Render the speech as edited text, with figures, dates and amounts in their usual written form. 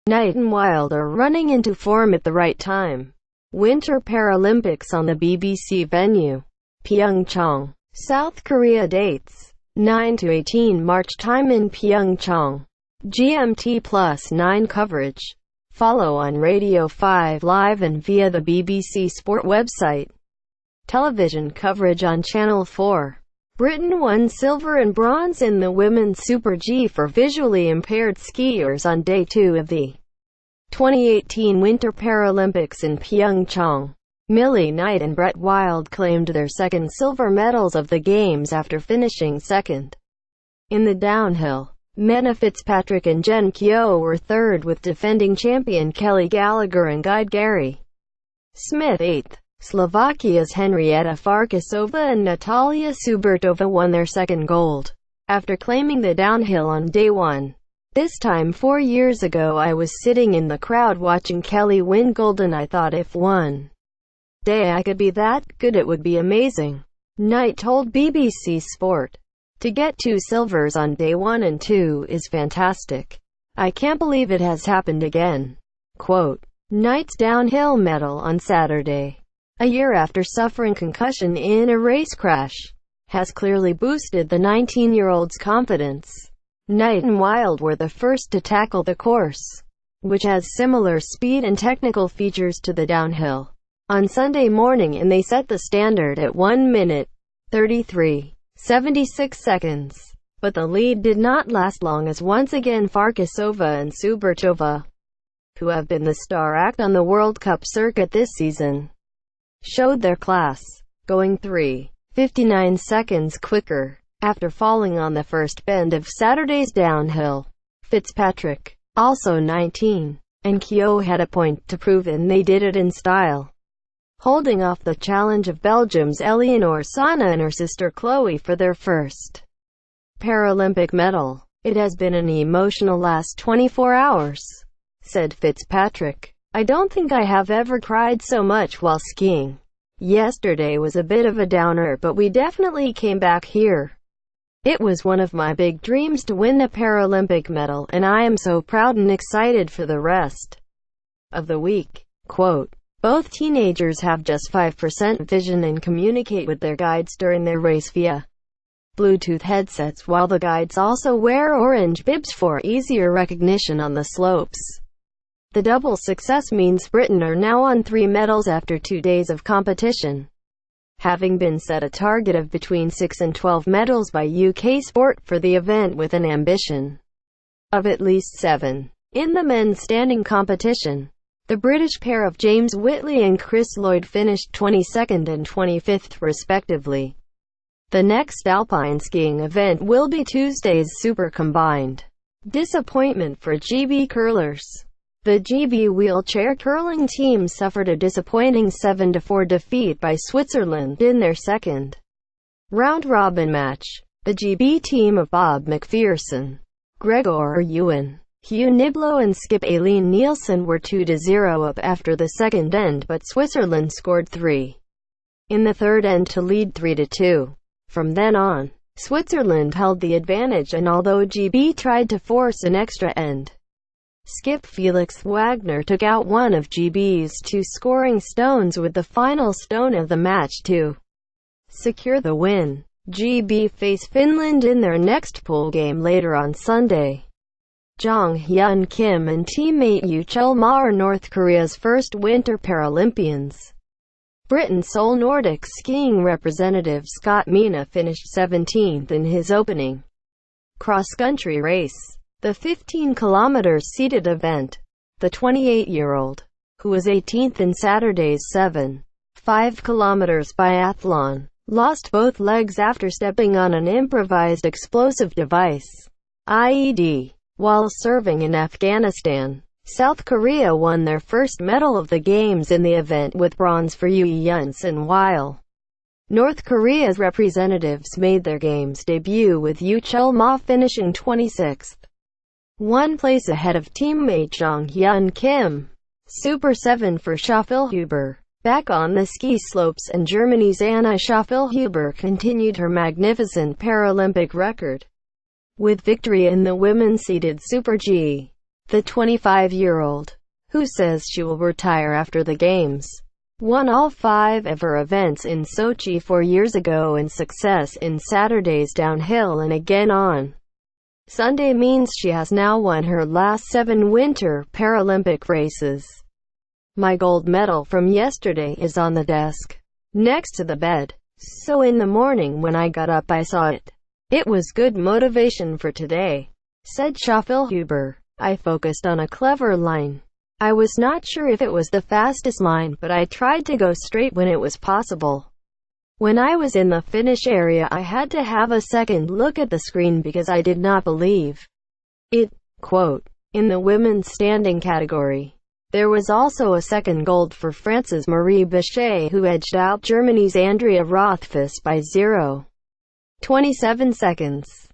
Knight and Wild are running into form at the right time. Winter Paralympics on the BBC venue. Pyeongchang, South Korea. Dates: 9 to 18 March. Time in Pyeongchang, GMT+9. Coverage follow on Radio 5 Live and via the BBC Sport website. Television coverage on Channel 4. Britain won silver and bronze in the Women's Super G for visually impaired skiers on Day 2 of the 2018 Winter Paralympics in Pyeongchang. Millie Knight and Brett Wild claimed their second silver medals of the Games after finishing second. In the downhill, Menna Fitzpatrick and Jen Keough were third, with defending champion Kelly Gallagher and guide Gary Smith eighth. Slovakia's Henrietta Farkasova and Natalia Subertova won their second gold, after claiming the downhill on Day 1. This time 4 years ago I was sitting in the crowd watching Kelly win gold and I thought if one day I could be that good it would be amazing. Knight told BBC Sport. To get 2 silvers on Day 1 and 2 is fantastic. I can't believe it has happened again. Quote. Knight's downhill medal on Saturday, a year after suffering concussion in a race crash, has clearly boosted the 19-year-old's confidence. Knight and Wild were the first to tackle the course, which has similar speed and technical features to the downhill, on Sunday morning, and they set the standard at 1 minute, 33.76 seconds. But the lead did not last long, as once again Farkasova and Subertova, who have been the star act on the World Cup circuit this season, showed their class, going 3.59 seconds quicker, after falling on the first bend of Saturday's downhill. Fitzpatrick, also 19, and Keough had a point to prove, and they did it in style, holding off the challenge of Belgium's Eleonore Sana and her sister Chloe for their first Paralympic medal. It has been an emotional last 24 hours, said Fitzpatrick. I don't think I have ever cried so much while skiing. Yesterday was a bit of a downer, but we definitely came back here. It was one of my big dreams to win a Paralympic medal, and I am so proud and excited for the rest of the week. Quote. Both teenagers have just 5% vision and communicate with their guides during their race via Bluetooth headsets, while the guides also wear orange bibs for easier recognition on the slopes. The double success means Britain are now on 3 medals after 2 days of competition, having been set a target of between 6 and 12 medals by UK Sport for the event, with an ambition of at least 7. In the men's standing competition, the British pair of James Whitley and Chris Lloyd finished 22nd and 25th respectively. The next alpine skiing event will be Tuesday's Super Combined. Disappointment for GB curlers. The GB wheelchair curling team suffered a disappointing 7-4 defeat by Switzerland in their second round-robin match. The GB team of Bob McPherson, Gregor Ewan, Hugh Niblo and skip Aileen Nielsen were 2-0 up after the second end, but Switzerland scored 3 in the third end to lead 3-2. From then on, Switzerland held the advantage, and although GB tried to force an extra end, skip Felix Wagner took out one of GB's 2 scoring stones with the final stone of the match to secure the win. GB face Finland in their next pool game later on Sunday. Jong Hyun Kim and teammate Yoo Chul-ma are North Korea's first Winter Paralympians. Britain's sole Nordic skiing representative Scott Mina finished 17th in his opening cross-country race, the 15-kilometer seated event. The 28-year-old, who was 18th in Saturday's 7.5 kilometers biathlon, lost both legs after stepping on an improvised explosive device, IED, while serving in Afghanistan. South Korea won their first medal of the Games in the event, with bronze for Yoo Yeon-sun, while North Korea's representatives made their Games debut with Yoo Chul-ma finishing 26th, 1 place ahead of teammate Jong Hyun Kim. Super 7 for Shafil Huber. back on the ski slopes, and Germany's Anna Schaufelhuber continued her magnificent Paralympic record with victory in the women's seated Super G. The 25-year-old, who says she will retire after the Games, won all 5 of her events in Sochi 4 years ago, and success in Saturday's downhill and again on Sunday means she has now won her last 7 Winter Paralympic races. My gold medal from yesterday is on the desk, next to the bed. So in the morning when I got up I saw it. It was good motivation for today, said Schaufelhuber. I focused on a clever line. I was not sure if it was the fastest line, but I tried to go straight when it was possible. When I was in the finish area I had to have a second look at the screen because I did not believe it. Quote, in the women's standing category, there was also a second gold for France's Marie Bichet, who edged out Germany's Andrea Rothfuss by 0.27 seconds.